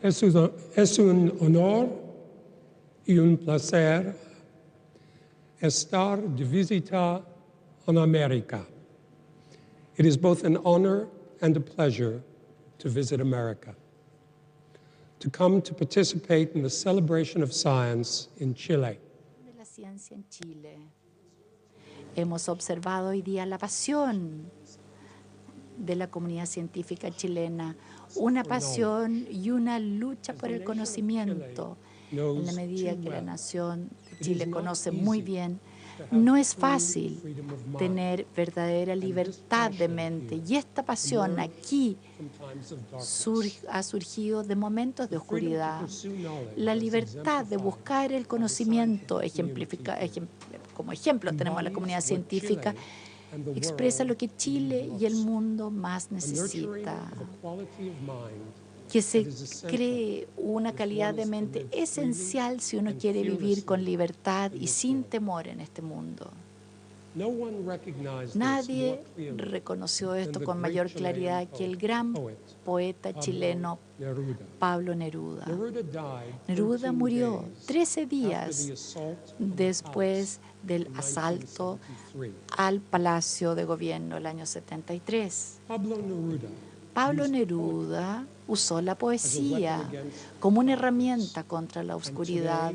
Es un honor y un placer estar de visita en América. It is both an honor and a pleasure to visit America, to come to participate in the celebration of science in Chile. De la ciencia en Chile. Hemos observado hoy día la pasión de la comunidad científica chilena, una pasión y una lucha por el conocimiento. En la medida que la nación de Chile conoce muy bien, no es fácil tener verdadera libertad de mente. Y esta pasión aquí ha surgido de momentos de oscuridad. La libertad de buscar el conocimiento, como ejemplo tenemos a la comunidad científica, expresa lo que Chile y el mundo más necesita. Que se cree una calidad de mente esencial si uno quiere vivir con libertad y sin temor en este mundo. Nadie reconoció esto con mayor claridad que el gran poeta chileno Pablo Neruda. Neruda murió 13 días después del asalto al Palacio de Gobierno el año 73. Pablo Neruda usó la poesía como una herramienta contra la oscuridad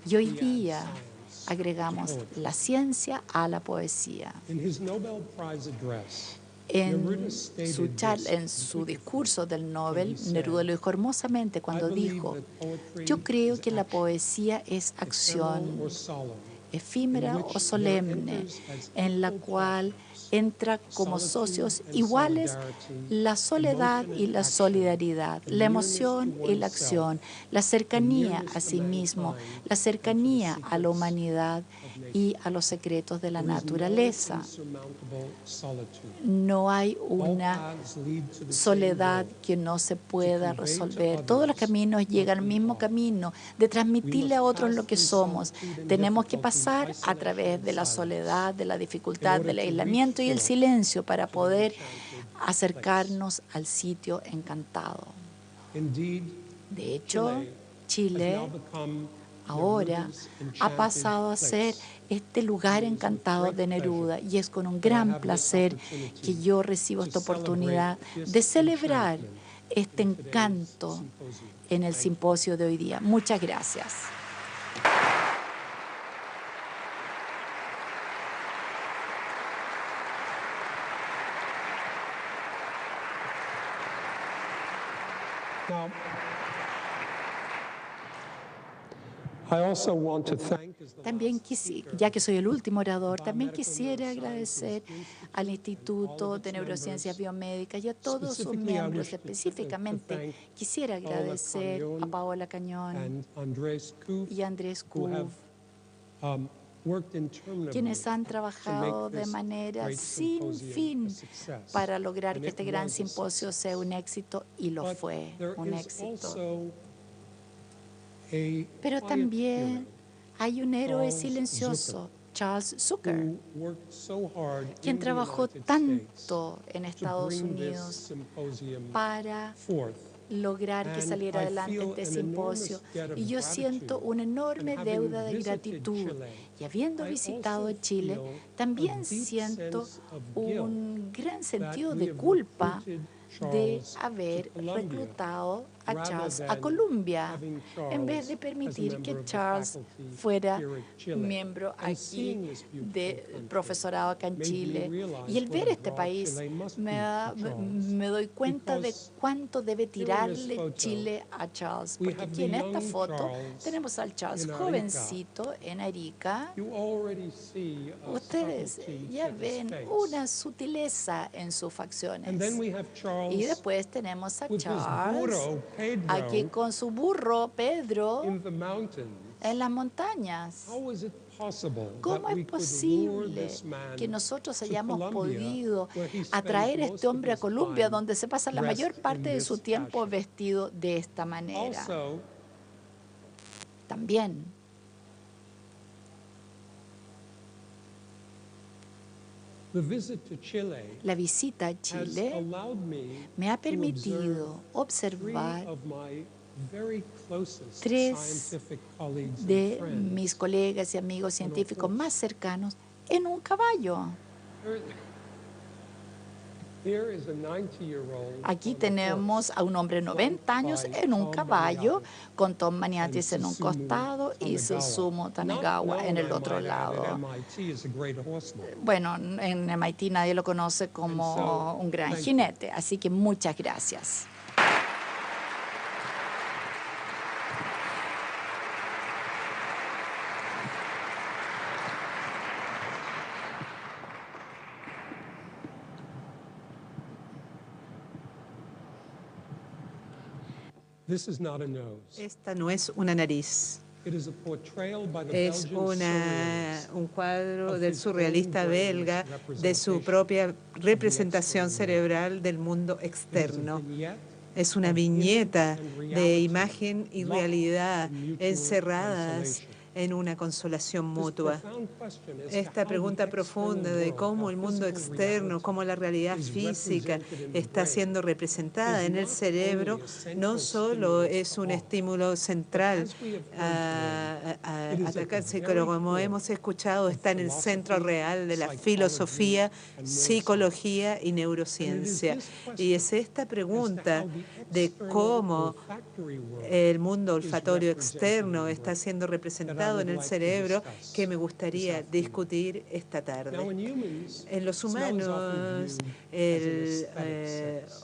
y hoy día agregamos la ciencia a la poesía. En su discurso del Nobel, Neruda lo dijo hermosamente cuando dijo: yo creo que la poesía es acción efímera o solemne, en la cual entra como socios iguales la soledad y la solidaridad, la emoción y la acción, la cercanía a sí mismo, la cercanía a la humanidad y a los secretos de la naturaleza. No hay una soledad que no se pueda resolver. Todos los caminos llegan al mismo camino de transmitirle a otros lo que somos. Tenemos que pasar a través de la soledad, de la dificultad, del aislamiento y el silencio para poder acercarnos al sitio encantado. De hecho, Chile ahora ha pasado a ser este lugar encantado de Neruda, y es con un gran placer que yo recibo esta oportunidad de celebrar este encanto en el simposio de hoy día. Muchas gracias. También ya que soy el último orador, también quisiera agradecer al Instituto de Neurociencias Biomédicas y a todos sus miembros. Específicamente, quisiera agradecer a Paola Cañón y a Andrés Kuv, quienes han trabajado de manera sin fin para lograr que este gran simposio sea un éxito, y lo fue, un éxito. Pero también hay un héroe silencioso, Charles Zucker, quien trabajó tanto en Estados Unidos para lograr que saliera adelante este simposio, y yo siento una enorme deuda de gratitud. Y habiendo visitado Chile, también siento un gran sentido de culpa de haber reclutado a Charles a Columbia, en vez de permitir que Charles fuera miembro aquí del profesorado acá en Chile. Y el ver este país, me doy cuenta de cuánto debe tirarle Chile a Charles, porque aquí en esta foto tenemos al Charles jovencito en Arica. Ustedes ya ven una sutileza en sus facciones. Y después tenemos a Charles aquí con su burro, Pedro, en las montañas. ¿Cómo es posible que nosotros hayamos podido atraer a este hombre a Columbia, donde se pasa la mayor parte de su tiempo vestido de esta manera? También la visita a Chile me ha permitido observar 3 de mis colegas y amigos científicos más cercanos en un caballo. Aquí tenemos a un hombre de 90 años en un caballo, con Tom Maniatis en un costado y Susumu Tanegawa en el otro lado. Bueno, en MIT nadie lo conoce como un gran jinete, así que muchas gracias. Esta no es una nariz. Es un cuadro del surrealista belga de su propia representación cerebral del mundo externo. Es una viñeta de imagen y realidad encerradas en una consolación mutua. Esta pregunta profunda de cómo el mundo externo, cómo la realidad física está siendo representada en el cerebro, no solo es un estímulo central a atacarse, pero como hemos escuchado, está en el centro real de la filosofía, psicología y neurociencia. Y es esta pregunta de cómo el mundo olfatorio externo está siendo representado en el cerebro que me gustaría discutir esta tarde. En los humanos, el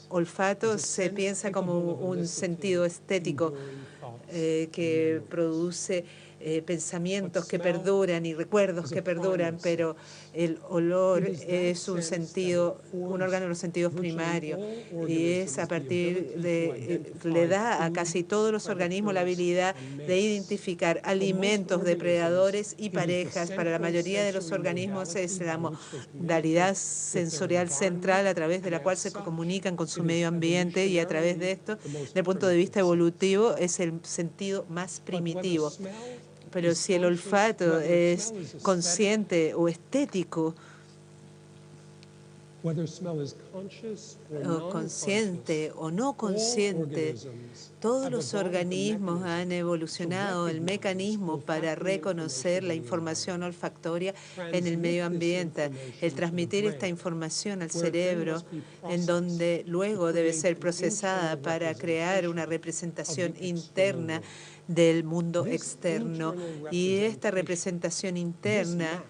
olfato se piensa como un sentido estético que produce pensamientos que perduran y recuerdos que perduran, pero el olor es un órgano de los sentidos primarios y es a partir de, le da a casi todos los organismos la habilidad de identificar alimentos, depredadores y parejas. Para la mayoría de los organismos es la modalidad sensorial central a través de la cual se comunican con su medio ambiente, y a través de esto, desde el punto de vista evolutivo, es el sentido más primitivo. Pero si el olfato es consciente o estético, o consciente o no consciente, todos los organismos han evolucionado el mecanismo para reconocer la información olfactoria en el medio ambiente, el transmitir esta información al cerebro, en donde luego debe ser procesada para crear una representación interna del mundo externo. Y esta representación interna,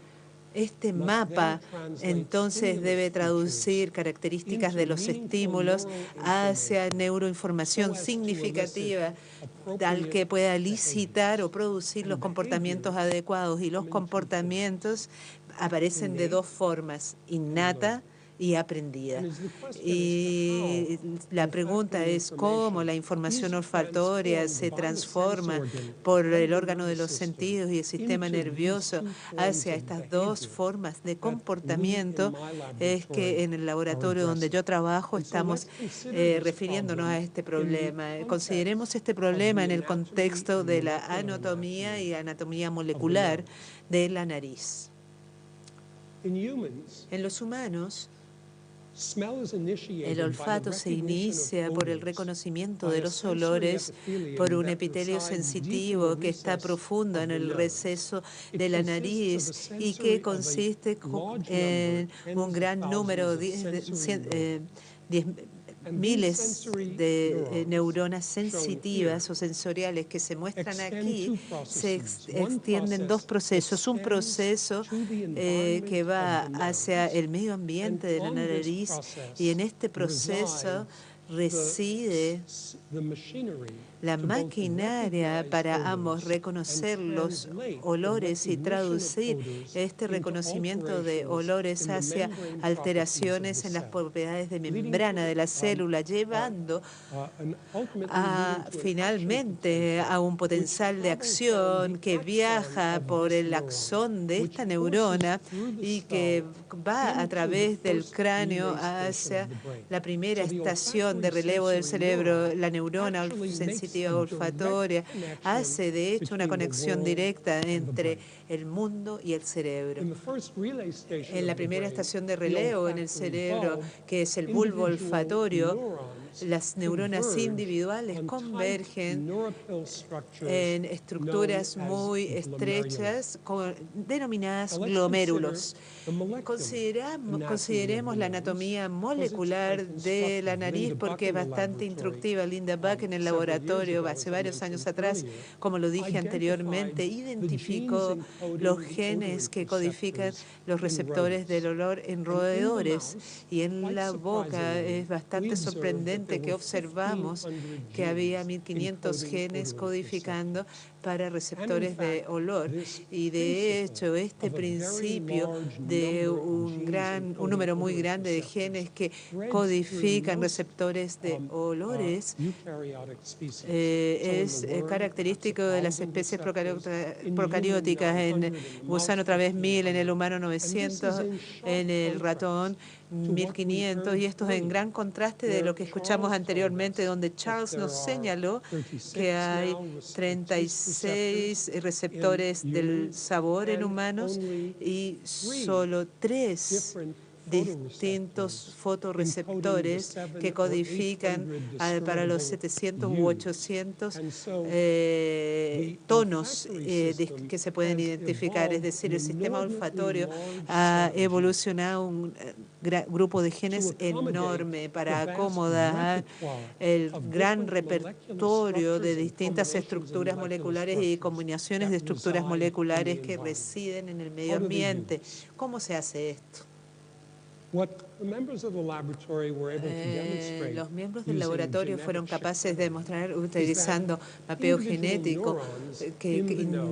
este mapa, entonces debe traducir características de los estímulos hacia neuroinformación significativa tal que pueda licitar o producir los comportamientos adecuados. Y los comportamientos aparecen de dos formas: innata y aprendida. Y la pregunta es cómo la información olfatoria se transforma por el órgano de los sentidos y el sistema nervioso hacia estas dos formas de comportamiento. Es que en el laboratorio donde yo trabajo estamos refiriéndonos a este problema. Consideremos este problema en el contexto de la anatomía y anatomía molecular de la nariz. En los humanos, el olfato se inicia por el reconocimiento de los olores por un epitelio sensitivo que está profundo en el receso de la nariz y que consiste en un gran número de miles de neuronas sensitivas o sensoriales que se muestran aquí. Se extienden dos procesos. Un proceso que va hacia el medio ambiente de la nariz, y en este proceso reside la maquinaria para ambos reconocer los olores y traducir este reconocimiento de olores hacia alteraciones en las propiedades de membrana de la célula, llevando finalmente a un potencial de acción que viaja por el axón de esta neurona y que va a través del cráneo hacia la primera estación de relevo del cerebro. La neurona sensitiva olfatoria hace de hecho una conexión directa entre el mundo y el cerebro. En la primera estación de relevo en el cerebro, que es el bulbo olfatorio, las neuronas individuales convergen en estructuras muy estrechas denominadas glomérulos. Consideremos la anatomía molecular de la nariz porque es bastante instructiva. Linda Buck en el laboratorio hace varios años atrás, como lo dije anteriormente, identificó los genes que codifican los receptores del olor en roedores, y en la boca es bastante sorprendente que observamos que había 1.500 genes codificando para receptores de olor, y de hecho este principio de un número muy grande de genes que codifican receptores de olores es característico de las especies procarióticas. En gusano otra vez 1000, en el humano 900, en el ratón 1500, y esto es en gran contraste de lo que escuchamos anteriormente, donde Charles nos señaló que hay 36 receptores del sabor en humanos y solo 3 distintos fotorreceptores que codifican para los 700 u 800 tonos que se pueden identificar. Es decir, el sistema olfatorio ha evolucionado un grupo de genes enorme para acomodar el gran repertorio de distintas estructuras moleculares y combinaciones de estructuras moleculares que residen en el medio ambiente. ¿Cómo se hace esto? Los miembros del laboratorio fueron capaces de demostrar, utilizando mapeo genético, que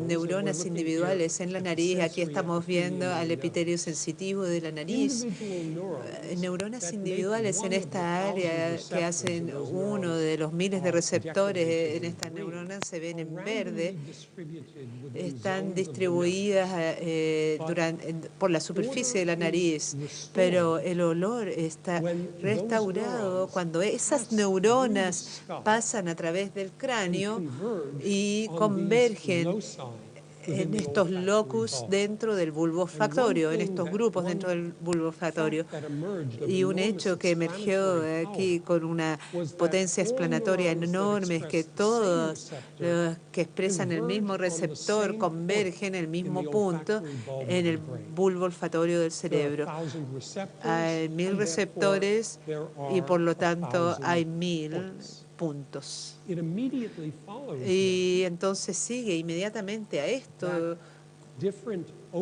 neuronas individuales en la nariz, aquí estamos viendo al epitelio sensitivo de la nariz, neuronas individuales en esta área que hacen uno de los miles de receptores en estas neuronas se ven en verde, están distribuidas por la superficie de la nariz, pero el olor está restaurado cuando esas neuronas pasan a través del cráneo y convergen en estos locus dentro del bulbo olfatorio, en estos grupos dentro del bulbo olfatorio. Y un hecho que emergió aquí con una potencia explanatoria enorme es que todos los que expresan el mismo receptor convergen en el mismo punto en el bulbo olfatorio del cerebro. Hay 1000 receptores y por lo tanto hay 1000 puntos. Y entonces sigue inmediatamente a esto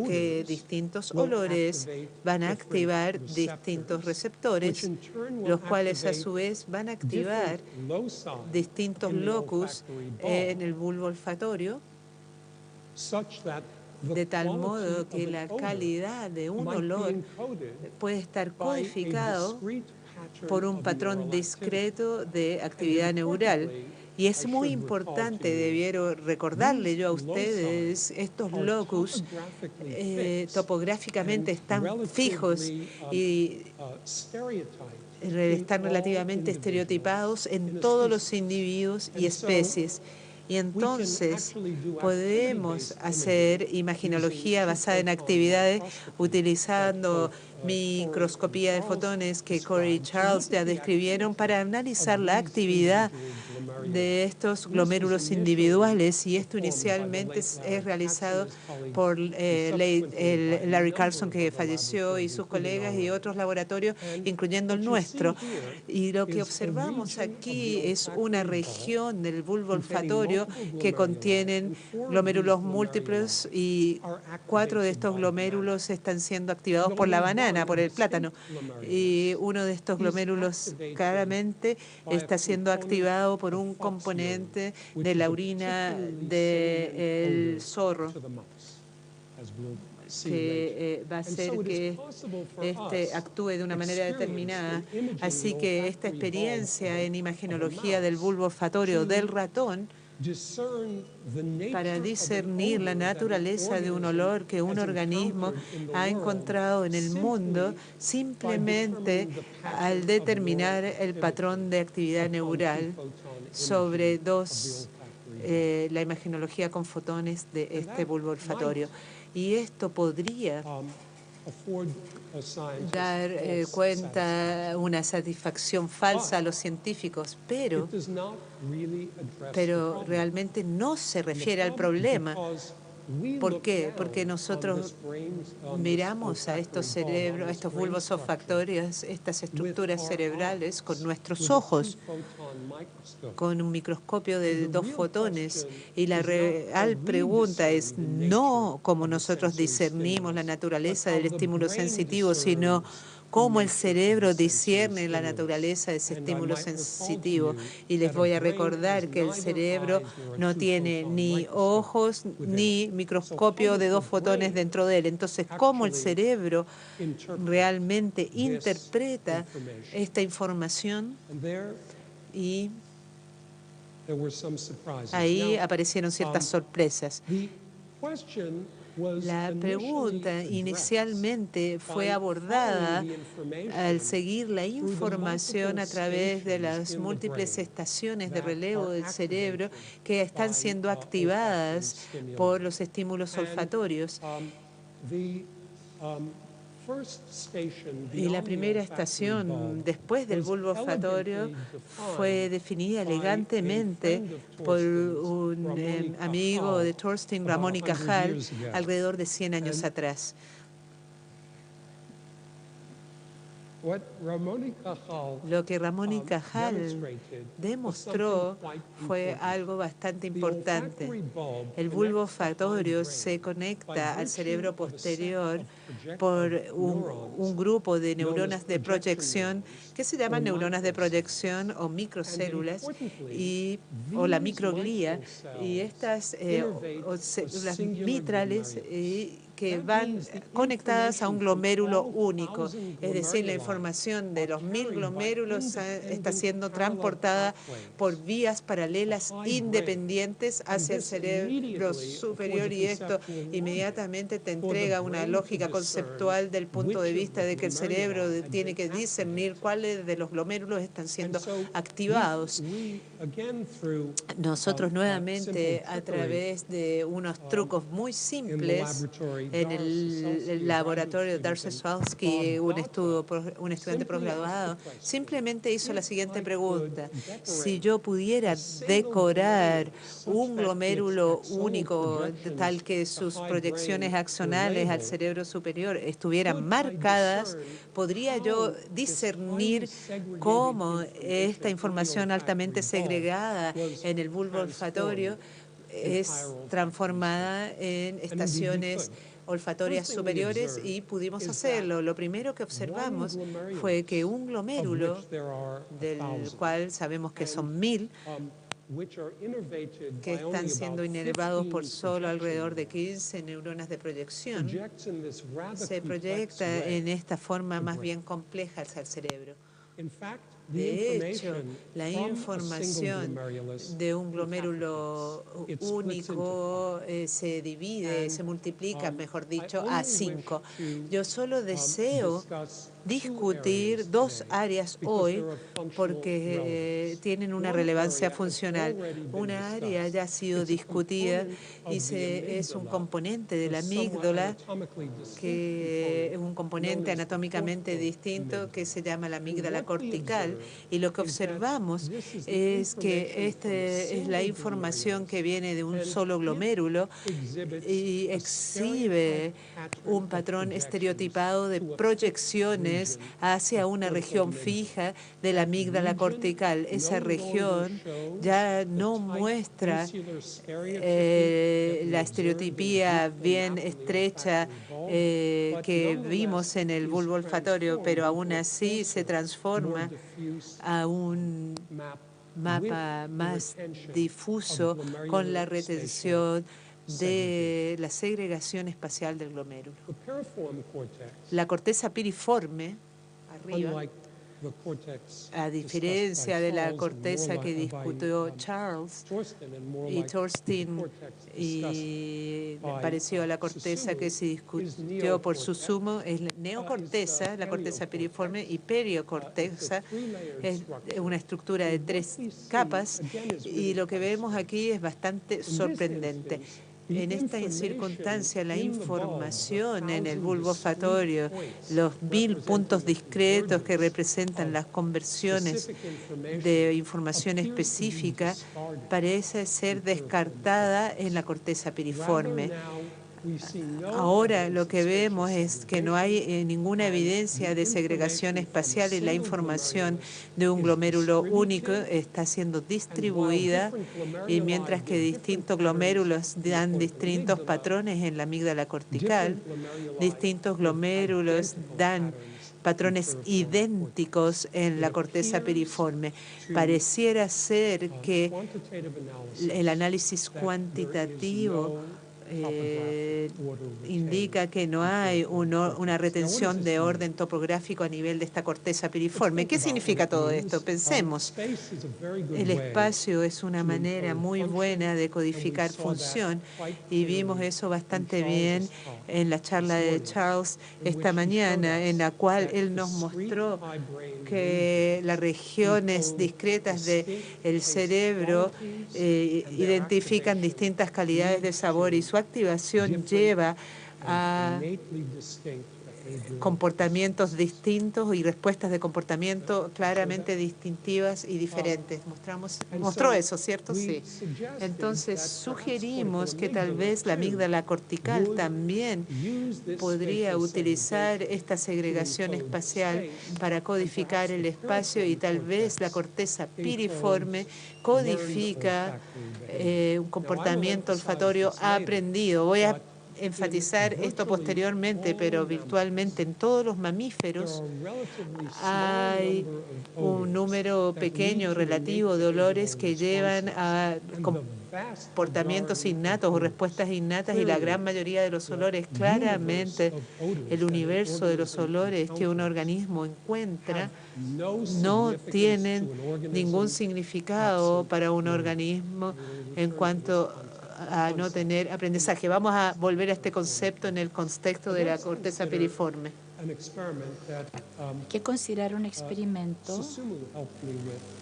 que distintos olores van a activar distintos receptores, los cuales a su vez van a activar distintos locus en el bulbo olfatorio, de tal modo que la calidad de un olor puede estar codificado por un patrón discreto de actividad neural. Y es muy importante, debiera recordarle yo a ustedes, estos locus topográficamente están fijos y están relativamente estereotipados en todos los individuos y especies. Y entonces podemos hacer imaginología basada en actividades utilizando microscopía de fotones que Corey y Charles ya describieron para analizar la actividad de estos glomérulos individuales, y esto inicialmente es realizado por Larry Carlson, que falleció, y sus colegas y otros laboratorios, incluyendo el nuestro. Y lo que observamos aquí es una región del bulbo olfatorio que contienen glomérulos múltiples, y 4 de estos glomérulos están siendo activados por la banana, por el plátano. Y uno de estos glomérulos claramente está siendo activado por un componente de la orina del zorro, que va a hacer que actúe de una manera determinada. Así que esta experiencia en imagenología del bulbo olfatorio del ratón, para discernir la naturaleza de un olor que un organismo ha encontrado en el mundo, simplemente al determinar el patrón de actividad neural sobre la imagenología con fotones de este bulbo olfatorio. Y esto podría dar cuenta una satisfacción falsa a los científicos, pero realmente no se refiere al problema. ¿Por qué? Porque nosotros miramos a estos cerebros, a estos bulbos olfatorios, estas estructuras cerebrales con nuestros ojos, con un microscopio de 2 fotones. Y la real pregunta es no cómo nosotros discernimos la naturaleza del estímulo sensitivo, sino cómo el cerebro discierne la naturaleza de ese estímulo sensitivo. Y les voy a recordar que el cerebro no tiene ni ojos ni microscopio de 2 fotones dentro de él. Entonces, ¿cómo el cerebro realmente interpreta esta información? Y ahí aparecieron ciertas sorpresas. La pregunta inicialmente fue abordada al seguir la información a través de las múltiples estaciones de relevo del cerebro que están siendo activadas por los estímulos olfatorios. Y la primera estación después del bulbo olfatorio fue definida elegantemente por un amigo de Thorstein, Ramón y Cajal, alrededor de 100 años atrás. Lo que Ramón y Cajal demostró fue algo bastante importante. El bulbo olfatorio se conecta al cerebro posterior por un grupo de neuronas de proyección que se llaman neuronas de proyección o microcélulas o la microglía, y estas células mitrales que van conectadas a un glomérulo único. Es decir, la información de los 1000 glomérulos está siendo transportada por vías paralelas independientes hacia el cerebro superior, y esto inmediatamente te entrega una lógica conceptual del punto de vista de que el cerebro tiene que discernir cuáles de los glomérulos están siendo activados. Nosotros nuevamente, a través de unos trucos muy simples, en el laboratorio de Darcy Swalski, un estudiante posgraduado, simplemente hizo la siguiente pregunta: si yo pudiera decorar un glomérulo único tal que sus proyecciones axonales al cerebro superior estuvieran marcadas, ¿podría yo discernir cómo esta información altamente segregada en el bulbo olfatorio es transformada en estaciones olfatorias superiores? Y pudimos hacerlo. Lo primero que observamos fue que un glomérulo, del cual sabemos que son 1000, que están siendo inervados por solo alrededor de 15 neuronas de proyección, se proyecta en esta forma más bien compleja hacia el cerebro. De hecho, la información de un glomérulo único se divide, se multiplica, mejor dicho, a 5. Yo solo deseo discutir 2 áreas hoy porque tienen una relevancia funcional. Una área ya ha sido discutida y es un componente de la amígdala, que es un componente anatómicamente distinto que se llama la amígdala cortical, y lo que observamos es que esta es la información que viene de un solo glomérulo y exhibe un patrón estereotipado de proyecciones hacia una región fija de la amígdala cortical. Esa región ya no muestra la estereotipía bien estrecha que vimos en el bulbo olfatorio, pero aún así se transforma a un mapa más difuso con la retención de la segregación espacial del glomérulo. La corteza piriforme, arriba, a diferencia de la corteza que discutió Charles y Thorstein, y pareció a la corteza que se discutió por su sumo, es la neocorteza, la corteza piriforme, y periocorteza, es una estructura de 3 capas, y lo que vemos aquí es bastante sorprendente. En esta circunstancia, la información en el bulbo olfatorio, los 1000 puntos discretos que representan las conversiones de información específica, parece ser descartada en la corteza piriforme. Ahora lo que vemos es que no hay ninguna evidencia de segregación espacial y la información de un glomérulo único está siendo distribuida, y mientras que distintos glomérulos dan distintos patrones en la amígdala cortical, distintos glomérulos dan patrones idénticos en la corteza piriforme. Pareciera ser que el análisis cuantitativo indica que no hay una retención de orden topográfico a nivel de esta corteza piriforme. ¿Qué significa todo esto? Pensemos. El espacio es una manera muy buena de codificar función, y vimos eso bastante bien en la charla de Charles esta mañana, en la cual él nos mostró que las regiones discretas del cerebro identifican distintas calidades de sabor, y su activación lleva a comportamientos distintos y respuestas de comportamiento claramente distintivas y diferentes. Mostró eso, ¿cierto? Sí. Entonces, sugerimos que tal vez la amígdala cortical también podría utilizar esta segregación espacial para codificar el espacio, y tal vez la corteza piriforme codifica un comportamiento olfatorio aprendido. Voy a enfatizar esto posteriormente, pero virtualmente en todos los mamíferos hay un número pequeño relativo de olores que llevan a comportamientos innatos o respuestas innatas, y la gran mayoría de los olores, claramente el universo de los olores que un organismo encuentra, no tienen ningún significado para un organismo en cuanto a no tener aprendizaje. Vamos a volver a este concepto en el contexto de la corteza piriforme. Hay que considerar un experimento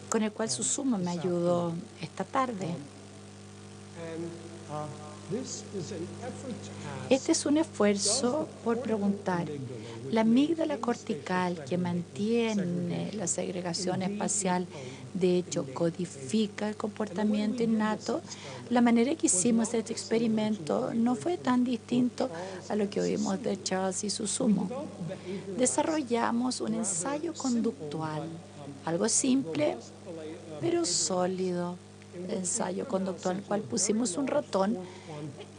con el cual Susumu me ayudó esta tarde. Este es un esfuerzo por preguntar, la amígdala cortical que mantiene la segregación espacial, de hecho, codifica el comportamiento innato. La manera que hicimos este experimento no fue tan distinto a lo que oímos de Charles y Susumu. Desarrollamos un ensayo conductual, algo simple, pero sólido. Ensayo conductual en el cual pusimos un ratón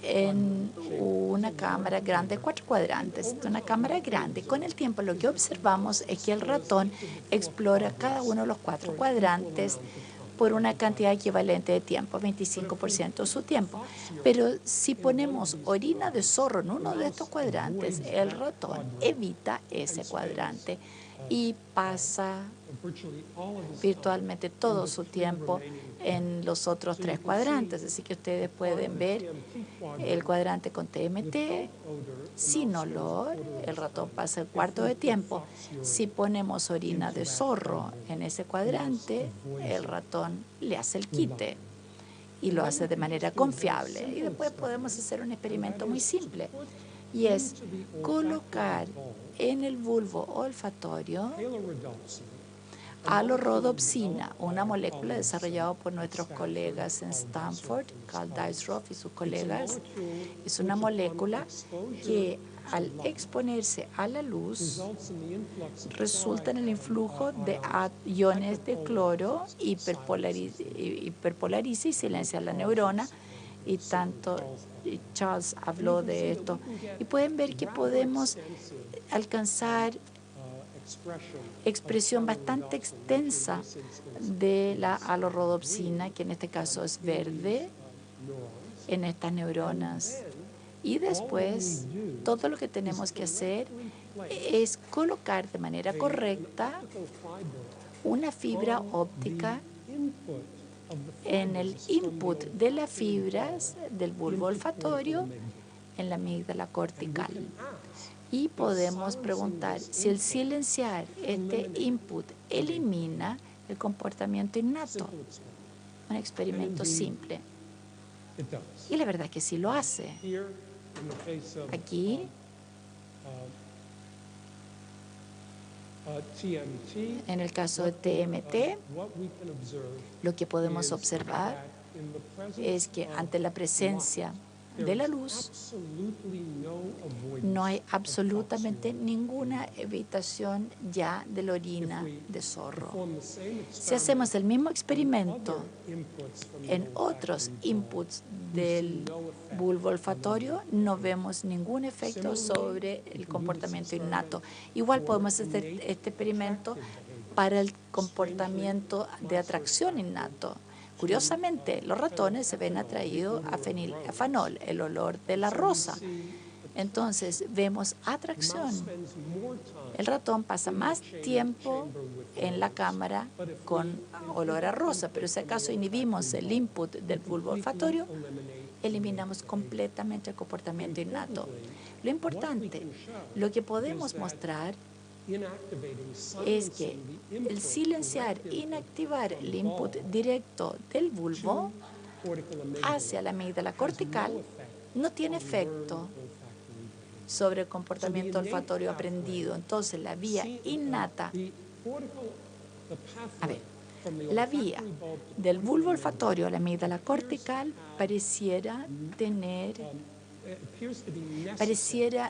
en una cámara grande, 4 cuadrantes, una cámara grande. Con el tiempo lo que observamos es que el ratón explora cada uno de los 4 cuadrantes por una cantidad equivalente de tiempo, 25% de su tiempo. Pero si ponemos orina de zorro en uno de estos cuadrantes, el ratón evita ese cuadrante y pasa virtualmente todo su tiempo en los otros 3 cuadrantes. Así que ustedes pueden ver el cuadrante con TMT, sin olor, el ratón pasa el cuarto de tiempo. Si ponemos orina de zorro en ese cuadrante, el ratón le hace el quite y lo hace de manera confiable. Y después podemos hacer un experimento muy simple, y es colocar en el bulbo olfatorio alorhodopsina, una molécula desarrollada por nuestros colegas en Stanford, Carl Dijkshoff y sus colegas. Es una molécula que al exponerse a la luz resulta en el influjo de iones de cloro, hiperpolariza y silencia la neurona, y tanto Charles habló de esto. Y pueden ver que podemos alcanzar expresión bastante extensa de la alorhodopsina, que en este caso es verde, en estas neuronas. Y después, todo lo que tenemos que hacer es colocar de manera correcta una fibra óptica en el input de las fibras del bulbo olfatorio en la amígdala cortical. Y podemos preguntar si el silenciar este input elimina el comportamiento innato. Un experimento simple. Y la verdad es que sí lo hace. Aquí, en el caso de TMT, lo que podemos observar es que ante la presencia de la luz no hay absolutamente ninguna evitación ya de la orina de zorro. Si hacemos el mismo experimento en otros inputs del bulbo olfatorio, no vemos ningún efecto sobre el comportamiento innato. Igual podemos hacer este experimento para el comportamiento de atracción innato. Curiosamente, los ratones se ven atraídos a feniletanol, el olor de la rosa. Entonces, vemos atracción. El ratón pasa más tiempo en la cámara con olor a rosa, pero si acaso inhibimos el input del bulbo olfatorio, eliminamos completamente el comportamiento innato. Lo importante, lo que podemos mostrar es que el silenciar, inactivar el input directo del bulbo hacia la amígdala cortical no tiene efecto sobre el comportamiento olfatorio aprendido. Entonces, la vía innata, la vía del bulbo olfatorio a la amígdala cortical pareciera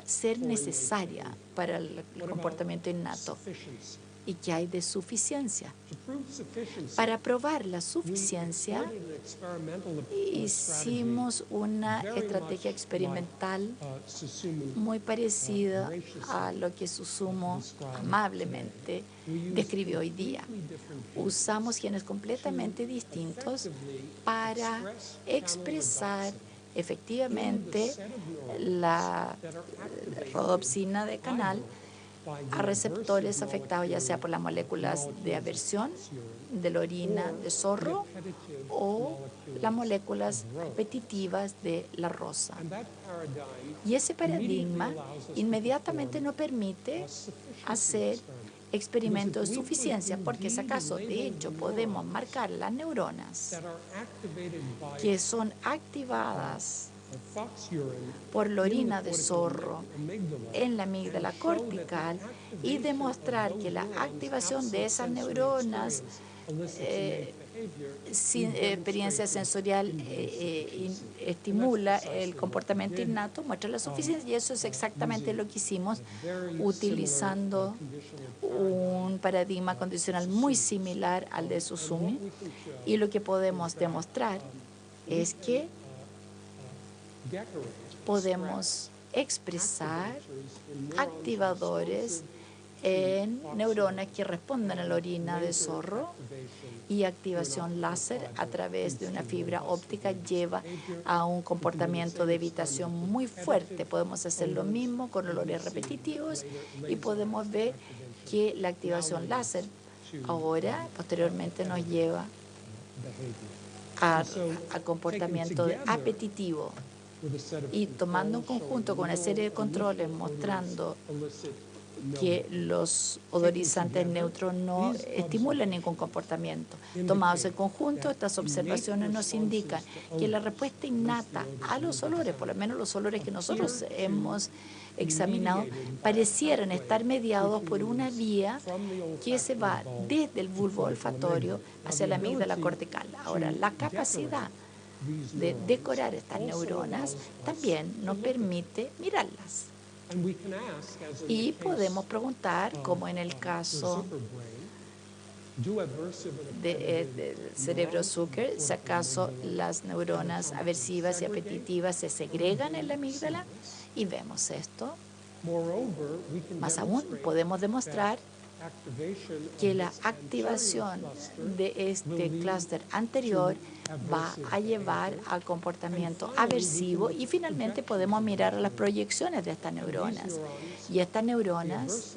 ser necesaria para el comportamiento innato. ¿Y qué hay de suficiencia? Para probar la suficiencia, hicimos una estrategia experimental muy parecida a lo que Susumu amablemente describió hoy día. Usamos genes completamente distintos para expresar efectivamente la rodopsina de canal a receptores afectados ya sea por las moléculas de aversión de la orina de zorro o las moléculas apetitivas de la rosa. Y ese paradigma inmediatamente nos permite hacer experimentos de suficiencia, porque si acaso de hecho podemos marcar las neuronas que son activadas por la orina de zorro en la amígdala cortical y demostrar que la activación de esas neuronas sin experiencia sensorial estimula el comportamiento innato, muestra la suficiencia, y eso es exactamente lo que hicimos utilizando un paradigma condicional muy similar al de Susumu, y lo que podemos demostrar es que podemos expresar activadores en neuronas que responden a la orina de zorro, y activación láser a través de una fibra óptica lleva a un comportamiento de evitación muy fuerte. Podemos hacer lo mismo con olores repetitivos y podemos ver que la activación láser ahora, posteriormente, nos lleva a comportamiento apetitivo. Y tomando en conjunto con una serie de controles mostrando que los odorizantes neutros no estimulan ningún comportamiento. Tomados en conjunto, estas observaciones nos indican que la respuesta innata a los olores, por lo menos los olores que nosotros hemos examinado, parecieran estar mediados por una vía que se va desde el bulbo olfatorio hacia la amígdala cortical. Ahora, la capacidad de decorar estas neuronas también nos permite mirarlas. Y podemos preguntar, como en el caso del cerebro Zucker, si acaso las neuronas aversivas y apetitivas se segregan en la amígdala, y vemos esto. Más aún, podemos demostrar que la activación de este clúster anterior va a llevar al comportamiento aversivo, y finalmente podemos mirar las proyecciones de estas neuronas. Y estas neuronas,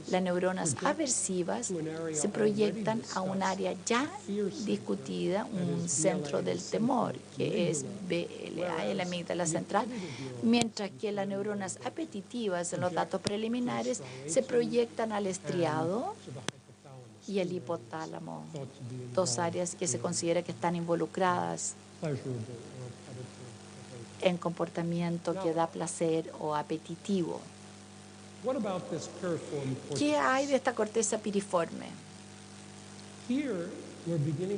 las neuronas aversivas, se proyectan a un área ya discutida, un centro del temor, que es BLA en la amígdala central, mientras que las neuronas apetitivas en los datos preliminares se proyectan al estriado y el hipotálamo, dos áreas que se considera que están involucradas en comportamiento que da placer o apetitivo. ¿Qué hay de esta corteza piriforme?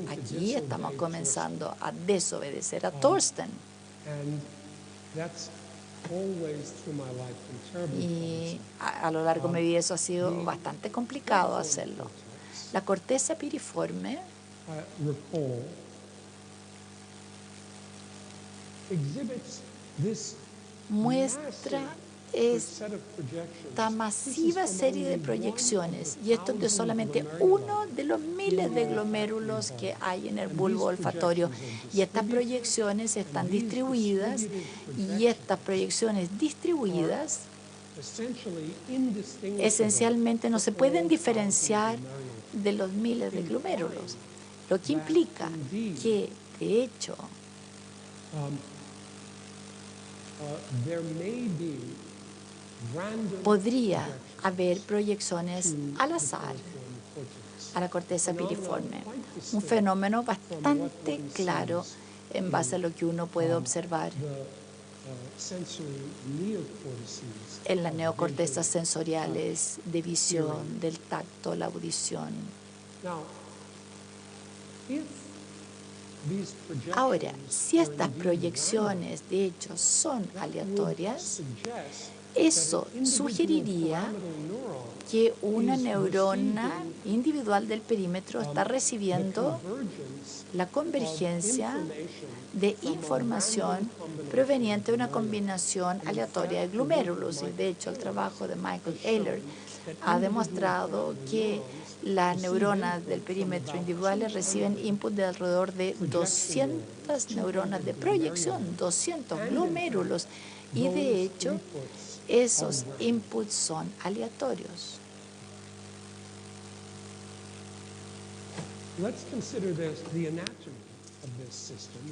Aquí estamos comenzando a desobedecer a Thorsten. Y a lo largo de mi vida eso ha sido bastante complicado hacerlo. La corteza piriforme muestra esta masiva serie de proyecciones, y esto es de solamente uno de los miles de glomérulos que hay en el bulbo olfatorio, y estas proyecciones están distribuidas, esencialmente no se pueden diferenciar de los miles de glomérulos, lo que implica que, de hecho, podría haber proyecciones al azar a la corteza piriforme, un fenómeno bastante claro en base a lo que uno puede observar en las neocortezas sensoriales de visión, del tacto, la audición. Ahora, si estas proyecciones de hecho son aleatorias, eso sugeriría que una neurona individual del perímetro está recibiendo la convergencia de información proveniente de una combinación aleatoria de glomérulos. Y de hecho, el trabajo de Michael Ehlert ha demostrado que las neuronas del perímetro individuales reciben input de alrededor de 200 neuronas de proyección, 200 glomérulos, y de hecho esos inputs son aleatorios.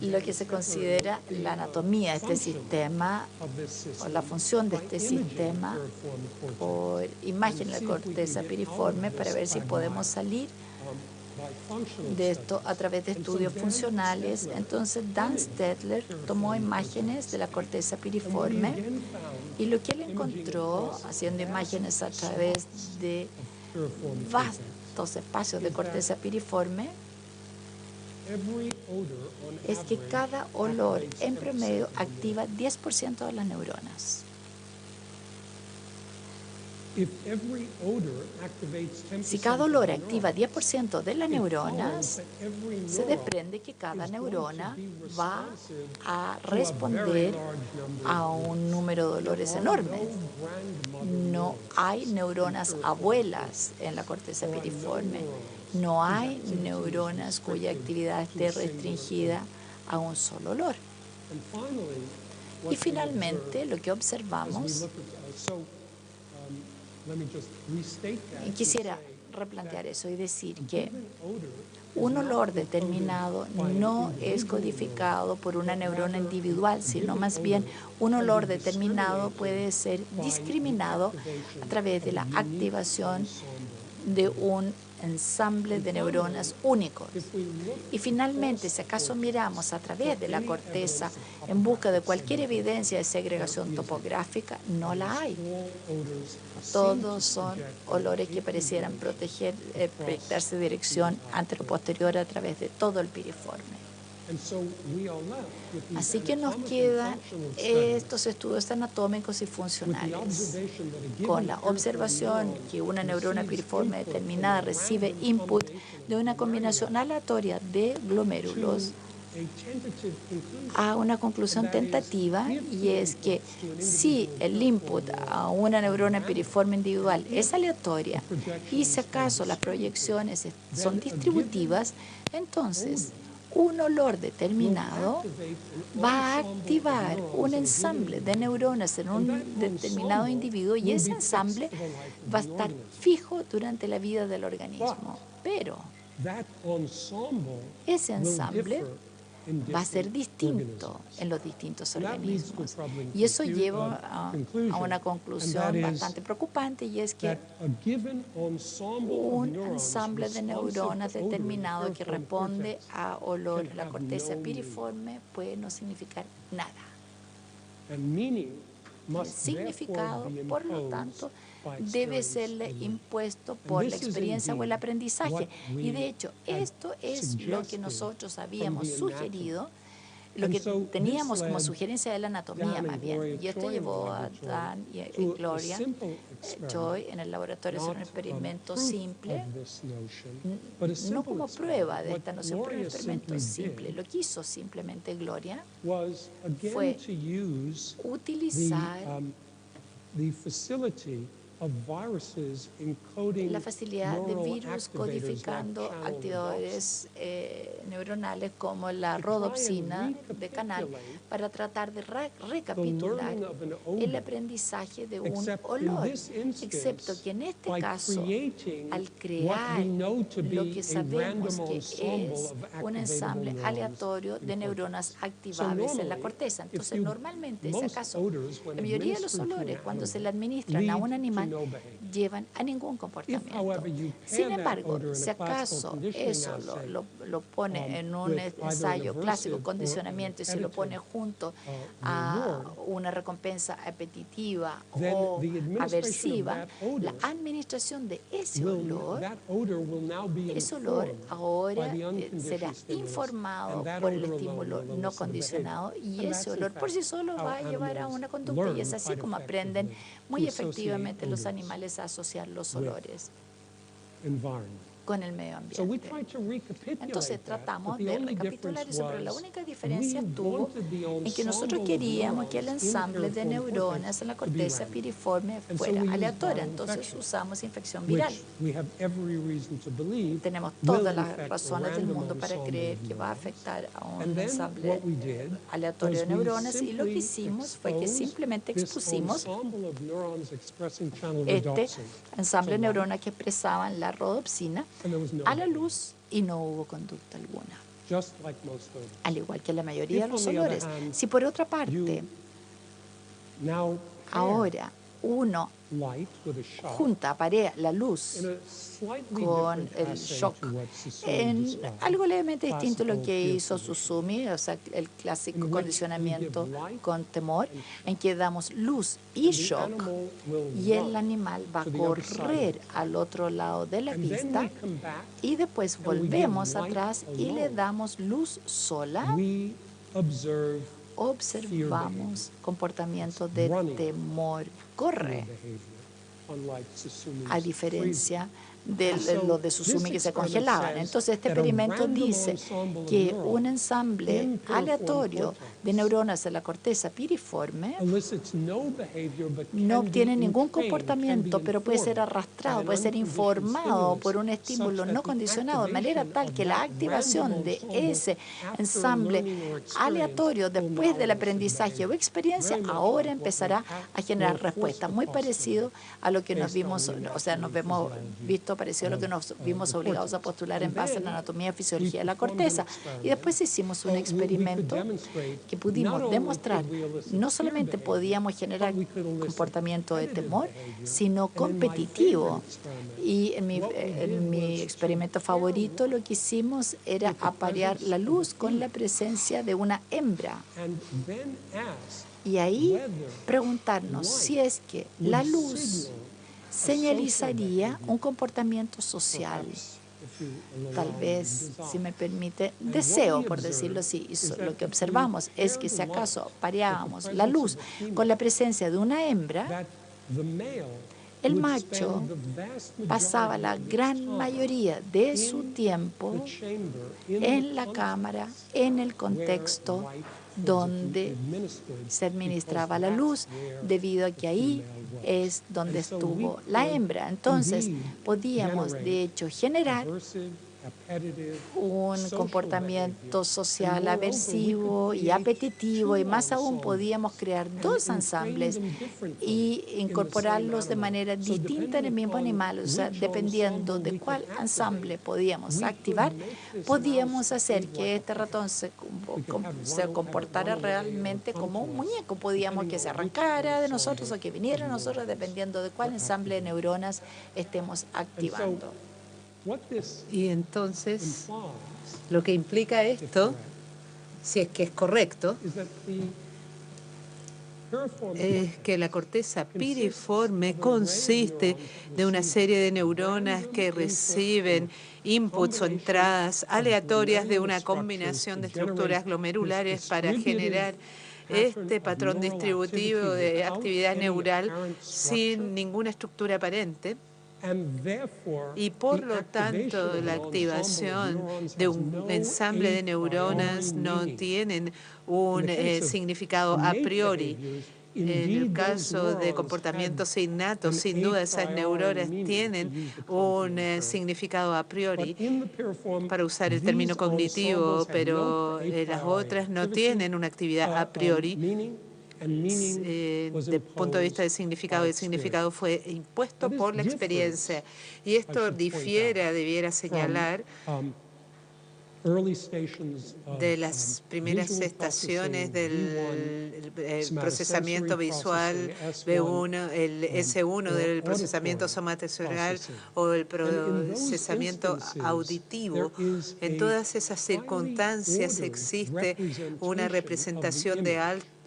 Lo que se considera la anatomía de este sistema o la función de este sistema por imagen de la corteza piriforme, para ver si podemos salir de esto a través de estudios funcionales. Entonces Dan Stetler tomó imágenes de la corteza piriforme, y lo que él encontró haciendo imágenes a través de vastos espacios de corteza piriforme es que cada olor en promedio activa 10% de las neuronas. Si cada olor activa 10% de las neuronas, se desprende que cada neurona va a responder a un número de olores enorme. No hay neuronas abuelas en la corteza piriforme. No hay neuronas cuya actividad esté restringida a un solo olor. Y finalmente, lo que observamos, y quisiera replantear eso y decir que un olor determinado no es codificado por una neurona individual, sino más bien un olor determinado puede ser discriminado a través de la activación de un ensamble de neuronas únicos. Y finalmente, si acaso miramos a través de la corteza en busca de cualquier evidencia de segregación topográfica, no la hay. Todos son olores que parecieran proyectarse dirección anteroposterior a través de todo el piriforme. Así que nos quedan estos estudios anatómicos y funcionales, con la observación que una neurona piriforme determinada recibe input de una combinación aleatoria de glomérulos, a una conclusión tentativa, y es que si el input a una neurona piriforme individual es aleatoria y si acaso las proyecciones son distributivas, entonces un olor determinado va a activar un ensamble de neuronas en un determinado individuo, y ese ensamble va a estar fijo durante la vida del organismo. Pero ese ensamble va a ser distinto en los distintos organismos. Y eso lleva a una conclusión bastante preocupante, y es que un ensamble de neuronas determinado que responde a olor en la corteza piriforme puede no significar nada. El significado, por lo tanto, debe serle impuesto por la experiencia o el aprendizaje. Y de hecho, esto es lo que nosotros habíamos sugerido, lo que teníamos como sugerencia de la anatomía más bien. Y esto llevó a Dan y Gloria Joy en el laboratorio a hacer un experimento simple, no como prueba de esta noción, pero un experimento simple. Lo que hizo simplemente Gloria fue utilizar la facilidad de virus codificando activadores neuronales como la rodopsina de canal para tratar de recapitular el aprendizaje de un olor, excepto que en este caso, al crear lo que sabemos que es un ensamble aleatorio de neuronas activables en la corteza. Entonces, normalmente, si acaso, la mayoría de los olores, cuando se le administran a un animal, llevan a ningún comportamiento. Sin embargo, si acaso eso lo pone en un ensayo clásico, condicionamiento, y se lo pone junto a una recompensa apetitiva o aversiva, la administración de ese olor ahora será informado por el estímulo no condicionado, y ese olor por sí solo va a llevar a una conducta, y es así como aprenden muy efectivamente los animales a asociar los olores con el medio ambiente. Entonces tratamos de recapitular eso, pero la única diferencia estuvo en que nosotros queríamos que el ensamble de neuronas en la corteza piriforme fuera aleatoria. Entonces usamos infección viral. Tenemos todas las razones del mundo para creer que va a afectar a un ensamble aleatorio de neuronas, y lo que hicimos fue que simplemente expusimos este ensamble de neuronas que expresaban la rodopsina a la luz, y no hubo conducta alguna, al igual que la mayoría de los olores. Si por otra parte, ahora uno aparea la luz con el shock en algo levemente distinto a lo que hizo Susumi, o sea, el clásico condicionamiento con temor, en que damos luz y shock, y el animal va a correr al otro lado de la pista, y después volvemos atrás y le damos luz sola. Observamos comportamiento de temor, corre, a diferencia de lo de Susumi que se congelaban. Entonces, este experimento dice que un ensamble aleatorio de neuronas en la corteza piriforme no obtiene ningún comportamiento, pero puede ser arrastrado, puede ser informado por un estímulo no condicionado, de manera tal que la activación de ese ensamble aleatorio después del aprendizaje o experiencia ahora empezará a generar respuestas, muy parecido a lo que nos vimos, o sea, nos vemos visto parecido a lo que nos vimos obligados a postular en base a la anatomía y fisiología de la corteza. Y después hicimos un experimento que pudimos demostrar no solamente podíamos generar comportamiento de temor, sino competitivo. Y en mi experimento favorito lo que hicimos era aparear la luz con la presencia de una hembra. Y ahí preguntarnos si es que la luz señalizaría un comportamiento social, tal vez, si me permite, deseo, por decirlo así. Lo que observamos es que si acaso pareábamos la luz con la presencia de una hembra, el macho pasaba la gran mayoría de su tiempo en la cámara, en el contexto donde se administraba la luz, debido a que ahí es donde estuvo la hembra. Entonces, podíamos, de hecho, generar un comportamiento social aversivo y apetitivo, y más aún podíamos crear dos ensambles y incorporarlos de manera distinta en el mismo animal. O sea, dependiendo de cuál ensamble podíamos activar, podíamos hacer que este ratón se comportara realmente como un muñeco. Podíamos que se arrancara de nosotros o que viniera a nosotros, dependiendo de cuál ensamble de neuronas estemos activando. Y entonces, lo que implica esto, si es que es correcto, es que la corteza piriforme consiste de una serie de neuronas que reciben inputs o entradas aleatorias de una combinación de estructuras glomerulares para generar este patrón distributivo de actividad neural sin ninguna estructura aparente. Y por lo tanto, la activación de un ensamble de neuronas no tienen un significado a priori. En el caso de comportamientos innatos, sin duda esas neuronas tienen un significado a priori, para usar el término cognitivo, pero las otras no tienen una actividad a priori. Desde el punto de vista del significado, el significado fue impuesto por la experiencia. Y esto debiera señalar de las primeras estaciones del procesamiento visual B1, el S1 del procesamiento somatosensorial o el procesamiento auditivo. En todas esas circunstancias existe una representación de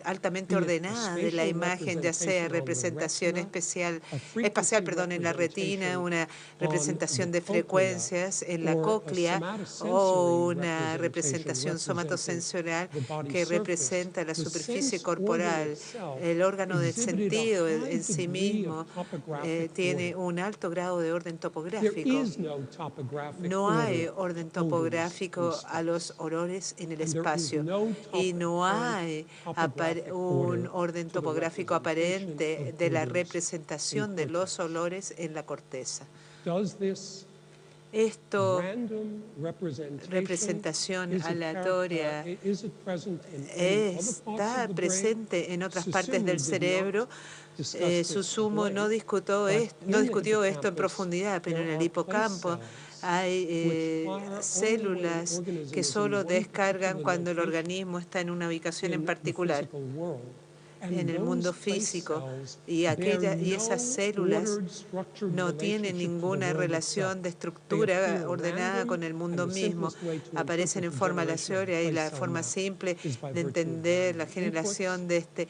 altamente ordenada de la imagen, ya sea representación espacial, en la retina, una representación de frecuencias en la cóclea o una representación somatosensorial que representa la superficie corporal. El órgano del sentido en sí mismo tiene un alto grado de orden topográfico. No hay orden topográfico a los olores en el espacio y no hay un orden topográfico aparente de la representación de los olores en la corteza. Esto, representación aleatoria, está presente en otras partes del cerebro. Susumu no discutió esto en profundidad, pero en el hipocampo hay células que solo descargan cuando el organismo está en una ubicación en particular en el mundo físico, y esas células no tienen ninguna relación de estructura ordenada con el mundo mismo. Aparecen en forma aleatoria, y la forma simple de entender la generación de este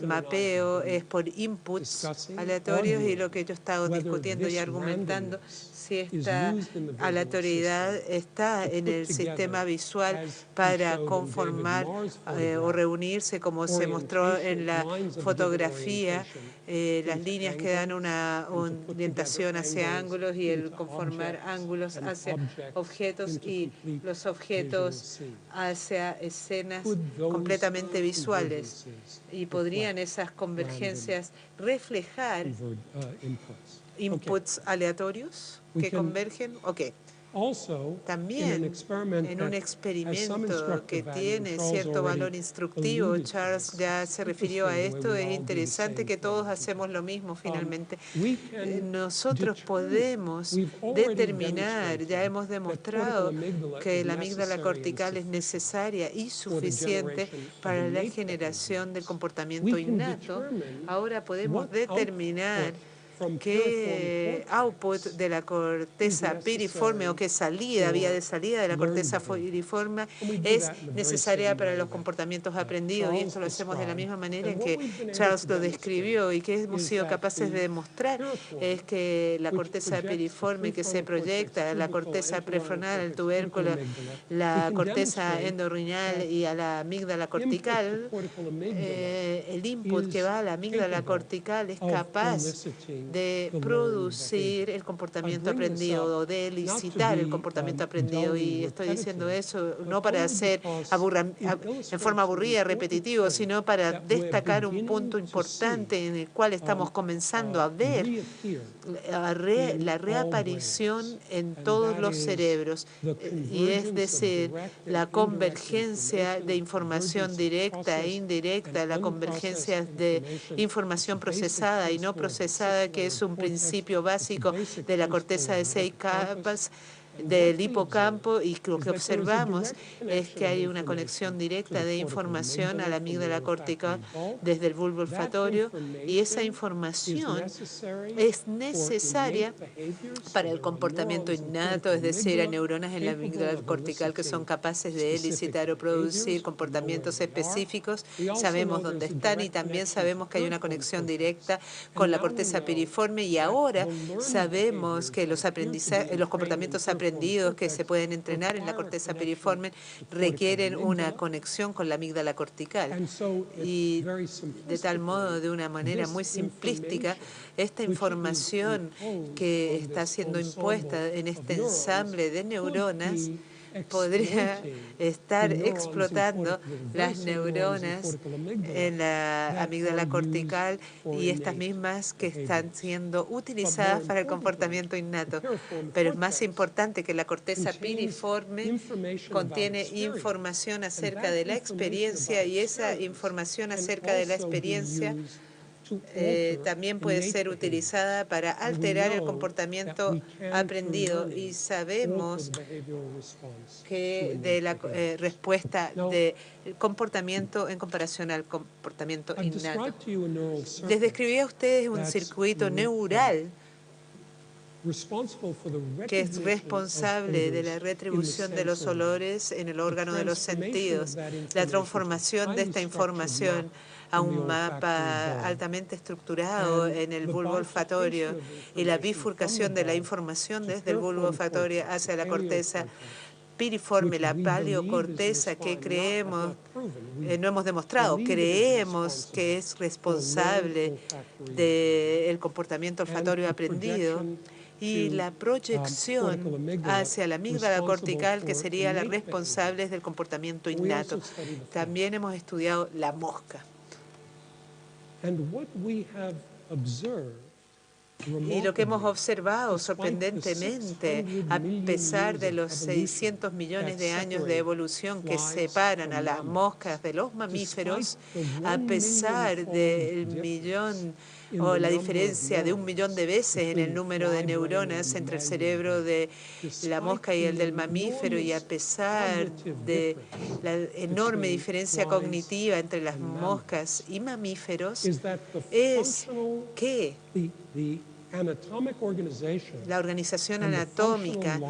mapeo es por inputs aleatorios, y lo que yo he estado discutiendo y argumentando, si esta aleatoriedad está en el sistema visual para conformar o reunirse, como se mostró en la fotografía, las líneas que dan una orientación hacia ángulos y el conformar ángulos hacia objetos y los objetos hacia escenas completamente visuales. Y podrían esas convergencias reflejar inputs aleatorios que convergen. También en un experimento que tiene cierto valor instructivo, Charles ya se refirió a esto, es interesante que todos hacemos lo mismo finalmente. Nosotros podemos determinar, ya hemos demostrado que la amígdala cortical es necesaria y suficiente para la generación del comportamiento innato. Ahora podemos determinar qué output de la corteza piriforme o qué vía de salida de la corteza piriforme es necesaria para los comportamientos aprendidos, y esto lo hacemos de la misma manera en que Charles lo describió, y que hemos sido capaces de demostrar es que la corteza piriforme que se proyecta a la corteza prefrontal, el tubérculo, la corteza endorrinal y a la amígdala cortical, el input que va a la amígdala cortical es capaz de producir el comportamiento aprendido o de elicitar el comportamiento aprendido. Y estoy diciendo eso no para hacer en forma aburrida, repetitivo, sino para destacar un punto importante en el cual estamos comenzando a ver la reaparición en todos los cerebros, y es decir, la convergencia de información directa e indirecta, la convergencia de información procesada y no procesada, que es un principio básico de la corteza de 6 capas, del hipocampo, y lo que observamos es que hay una conexión directa de información a la amígdala cortical desde el bulbo olfatorio, y esa información es necesaria para el comportamiento innato, es decir, hay neuronas en la amígdala cortical que son capaces de elicitar o producir comportamientos específicos. Sabemos dónde están y también sabemos que hay una conexión directa con la corteza piriforme, y ahora sabemos que los comportamientos aprendidos que se pueden entrenar en la corteza piriforme requieren una conexión con la amígdala cortical. Y de tal modo, de una manera muy simplística, esta información que está siendo impuesta en este ensamble de neuronas podría estar explotando las neuronas en la amígdala cortical, y estas mismas que están siendo utilizadas para el comportamiento innato. Pero es más importante que la corteza piriforme contiene información acerca de la experiencia, y esa información acerca de la experiencia también puede ser utilizada para alterar el comportamiento aprendido, y sabemos que de la respuesta del comportamiento en comparación al comportamiento innato. Les describí a ustedes un circuito neural que es responsable de la retribución de los olores en el órgano de los sentidos, la transformación de esta información a un mapa altamente estructurado en el bulbo olfatorio, y la bifurcación de la información desde el bulbo olfatorio hacia la corteza piriforme, la paleocorteza, que creemos, no hemos demostrado, creemos que es responsable del comportamiento olfatorio aprendido, y la proyección hacia la amígdala cortical, que sería la responsable del comportamiento innato. También hemos estudiado la mosca. Y lo que hemos observado sorprendentemente, a pesar de los 600 millones de años de evolución que separan a las moscas de los mamíferos, a pesar del millón o la diferencia de 1 millón de veces en el número de neuronas entre el cerebro de la mosca y el del mamífero, y a pesar de la enorme diferencia cognitiva entre las moscas y mamíferos, es que la organización anatómica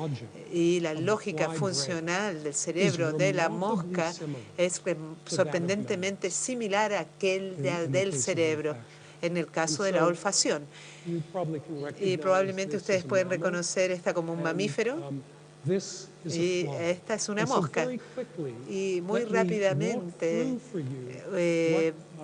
y la lógica funcional del cerebro de la mosca es sorprendentemente similar a aquel del cerebro en el caso de la olfacción. Y probablemente ustedes pueden reconocer esta como un mamífero, y esta es una mosca. Y muy rápidamente,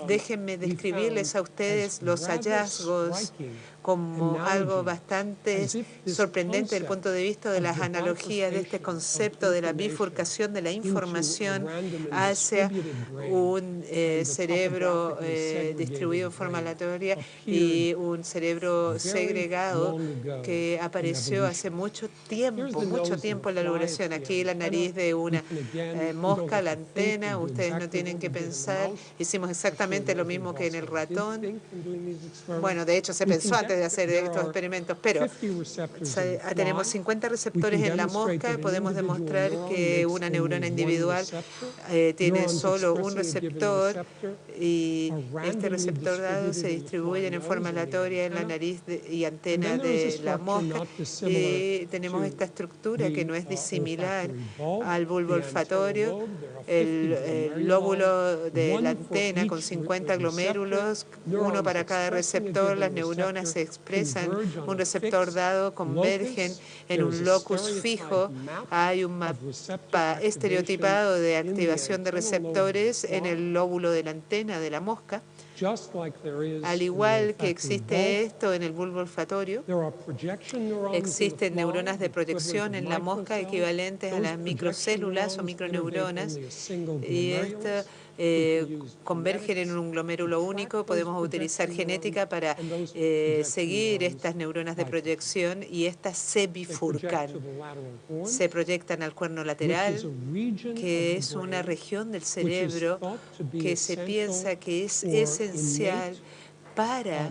déjenme describirles a ustedes los hallazgos como algo bastante sorprendente desde el punto de vista de las analogías de este concepto de la bifurcación de la información hacia un cerebro distribuido en forma aleatoria y un cerebro segregado que apareció hace mucho tiempo en la evolución. Aquí la nariz de una mosca, la antena, ustedes no tienen que pensar, hicimos exactamente lo mismo que en el ratón. Bueno, de hecho se pensó antes de hacer estos experimentos, pero tenemos 50 receptores en la mosca. Podemos demostrar que una neurona individual tiene solo un receptor, y este receptor dado se distribuye en forma aleatoria en la nariz y antena de la mosca, y tenemos esta estructura que no es disimilar al bulbo olfatorio, el lóbulo de la antena con 50 glomérulos, uno para cada receptor. Las neuronas se expresan, un receptor dado convergen en un locus fijo. Hay un mapa estereotipado de activación de receptores en el lóbulo de la antena de la mosca. Al igual que existe esto en el bulbo olfatorio, existen neuronas de proyección en la mosca equivalentes a las microcélulas o microneuronas, y estas convergen en un glomérulo único. Podemos utilizar genética para seguir estas neuronas de proyección, y estas se bifurcan, se proyectan al cuerno lateral, que es una región del cerebro que se piensa que es esencial para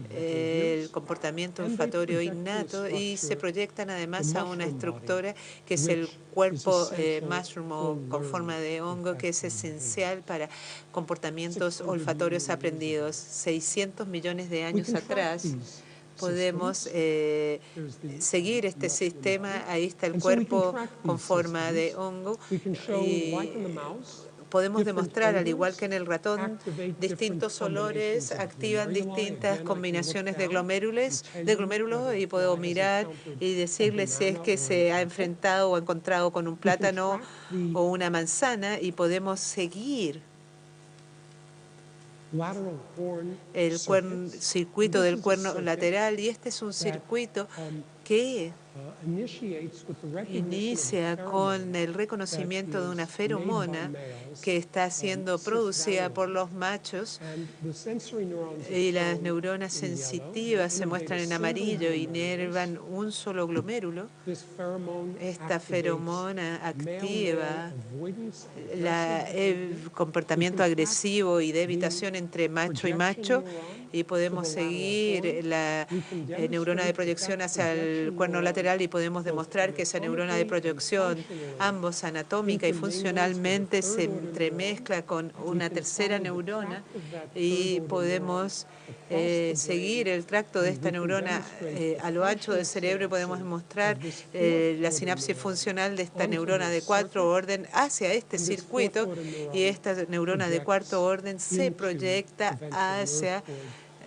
el comportamiento olfatorio innato y se proyectan además a una estructura que es el cuerpo mushroom o con forma de hongo, que es esencial para comportamientos olfatorios aprendidos. 600 millones de años atrás podemos seguir este sistema. Ahí está el cuerpo con forma de hongo. Y podemos demostrar, al igual que en el ratón, distintos olores activan distintas combinaciones de glomérulos y puedo mirar y decirle si es que se ha enfrentado o encontrado con un plátano o una manzana, y podemos seguir el circuito del cuerno lateral, y este es un circuito que inicia con el reconocimiento de una feromona que está siendo producida por los machos, y las neuronas sensitivas se muestran en amarillo, inervan un solo glomérulo. Esta feromona activa el comportamiento agresivo y de evitación entre macho y macho, y podemos seguir la neurona de proyección hacia el cuerno lateral y podemos demostrar que esa neurona de proyección, ambos anatómica y funcionalmente, se entremezcla con una tercera neurona, y podemos seguir el tracto de esta neurona a lo ancho del cerebro, y podemos demostrar la sinapsis funcional de esta neurona de cuarto orden hacia este circuito, y esta neurona de cuarto orden se proyecta hacia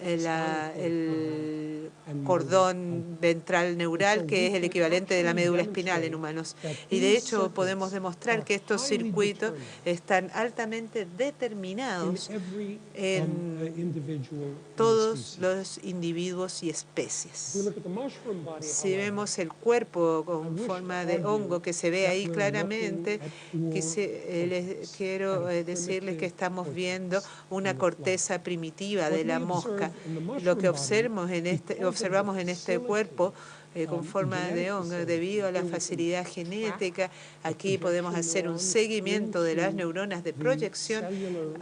el cordón ventral neural, que es el equivalente de la médula espinal en humanos. Y de hecho podemos demostrar que estos circuitos están altamente determinados en todos los individuos y especies. Si vemos el cuerpo con forma de hongo que se ve ahí claramente, les quiero decirles que estamos viendo una corteza primitiva de la mosca. Lo que observamos en este cuerpo con forma de hongo, debido a la facilidad genética, aquí podemos hacer un seguimiento de las neuronas de proyección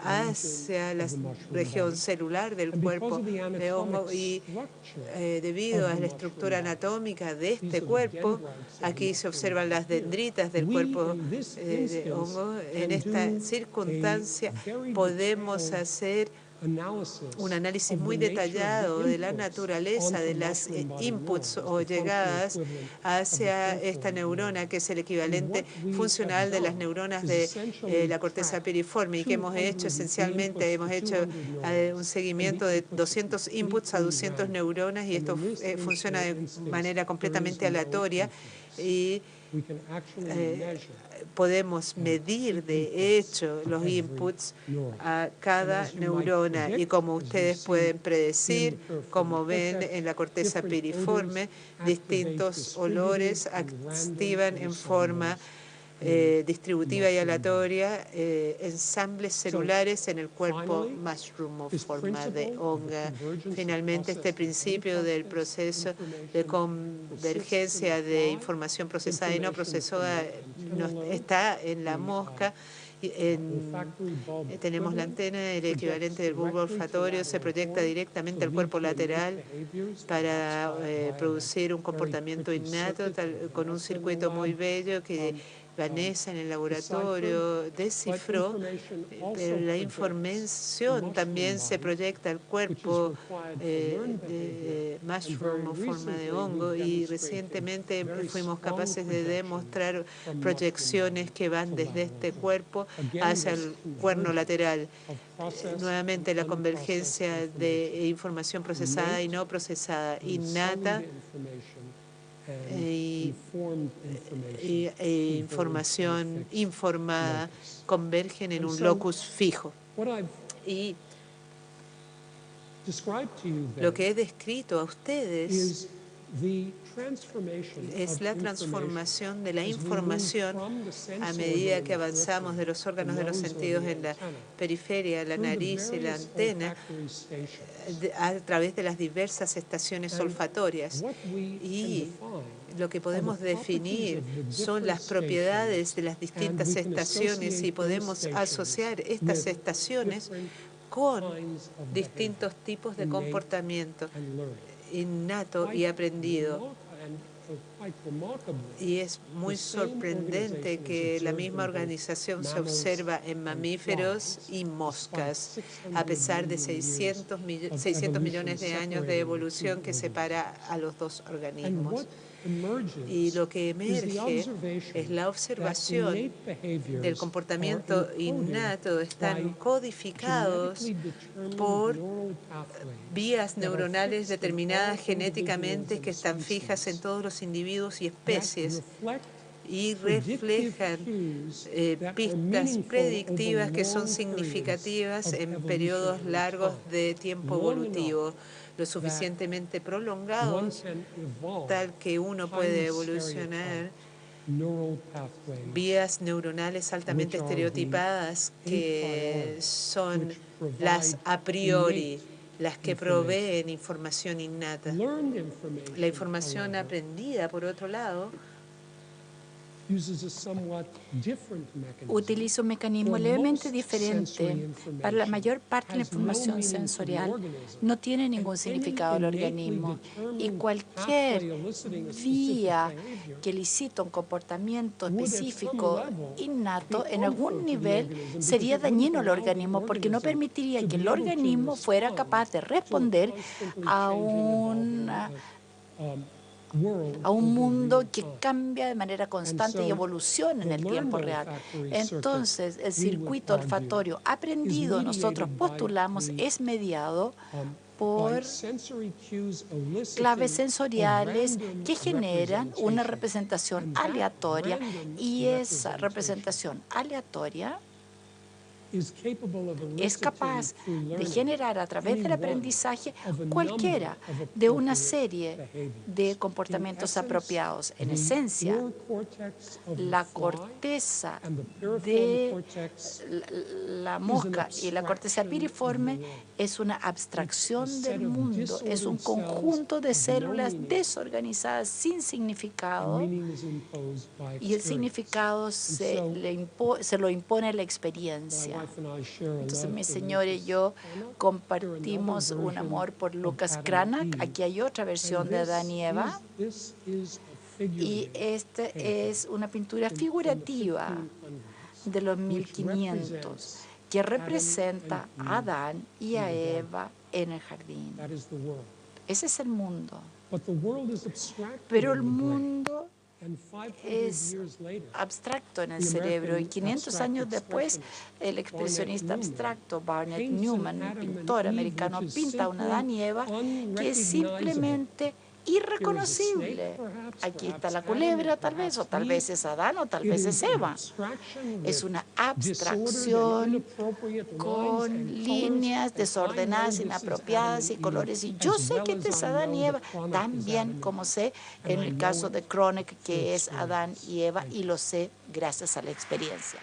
hacia la región celular del cuerpo de hongo, y debido a la estructura anatómica de este cuerpo, aquí se observan las dendritas del cuerpo de hongo. En esta circunstancia podemos hacer un análisis muy detallado de la naturaleza de las inputs o llegadas hacia esta neurona, que es el equivalente funcional de las neuronas de la corteza piriforme, y que hemos hecho esencialmente, hemos hecho un seguimiento de 200 inputs a 200 neuronas, y esto funciona de manera completamente aleatoria, y podemos medir de hecho los inputs a cada neurona, y como ustedes pueden predecir, como ven en la corteza piriforme, distintos olores activan en forma distributiva y aleatoria ensambles celulares en el cuerpo mushroom o forma de hongo. Finalmente, este principio del proceso de convergencia de información procesada y no procesada está en la mosca. Tenemos la antena, el equivalente del bulbo olfatorio, se proyecta directamente al cuerpo lateral para producir un comportamiento innato con un circuito muy bello que Vanessa en el laboratorio descifró, pero la información también se proyecta al cuerpo de mushroom o forma de hongo, y recientemente fuimos capaces de demostrar proyecciones que van desde este cuerpo hacia el cuerno lateral. Nuevamente, la convergencia de información procesada y no procesada, innata e información informada, convergen en un locus fijo. Y lo que he descrito a ustedes es la transformación de la información a medida que avanzamos de los órganos de los sentidos en la periferia, la nariz y la antena, a través de las diversas estaciones olfatorias. Y lo que podemos definir son las propiedades de las distintas estaciones, y podemos asociar estas estaciones con distintos tipos de comportamiento innato y aprendido. Y es muy sorprendente que la misma organización se observa en mamíferos y moscas, a pesar de 600 millones de años de evolución que separa a los dos organismos. Y lo que emerge es la observación del comportamiento innato. Están codificados por vías neuronales determinadas genéticamente que están fijas en todos los individuos y especies y reflejan pistas predictivas que son significativas en periodos largos de tiempo evolutivo, lo suficientemente prolongados tal que uno puede evolucionar vías neuronales altamente estereotipadas que son las a priori, las que proveen información innata. La información aprendida, por otro lado, utiliza un mecanismo levemente diferente. Para la mayor parte de la información sensorial no tiene ningún significado el organismo, y cualquier vía que elicita un comportamiento específico innato en algún nivel sería dañino al organismo, porque no permitiría que el organismo fuera capaz de responder a un mundo que cambia de manera constante y evoluciona en el tiempo real. Entonces, el circuito olfatorio aprendido, nosotros postulamos, es mediado por claves sensoriales que generan una representación aleatoria, y esa representación aleatoria es capaz de generar a través del aprendizaje cualquiera de una serie de comportamientos apropiados. En esencia, la corteza de la mosca y la corteza piriforme es una abstracción del mundo, es un conjunto de células desorganizadas sin significado, y el significado se lo impone la experiencia. Entonces mi señora y yo compartimos un amor por Lucas Cranach. Aquí hay otra versión de Adán y Eva, y esta es una pintura figurativa de los 1500 que representa a Adán y a Eva en el jardín. Ese es el mundo. Pero el mundo es abstracto en el cerebro, y 500 años después el expresionista abstracto Barnett Newman, un pintor americano, pinta una Adán y Eva que es simplemente irreconocible. Aquí está la culebra, tal vez, o tal vez es Adán, o tal vez es Eva. Es una abstracción con líneas desordenadas, inapropiadas y colores. Y yo sé que este es Adán y Eva, tan bien como sé en el caso de Cranach que es Adán y Eva, y lo sé gracias a la experiencia.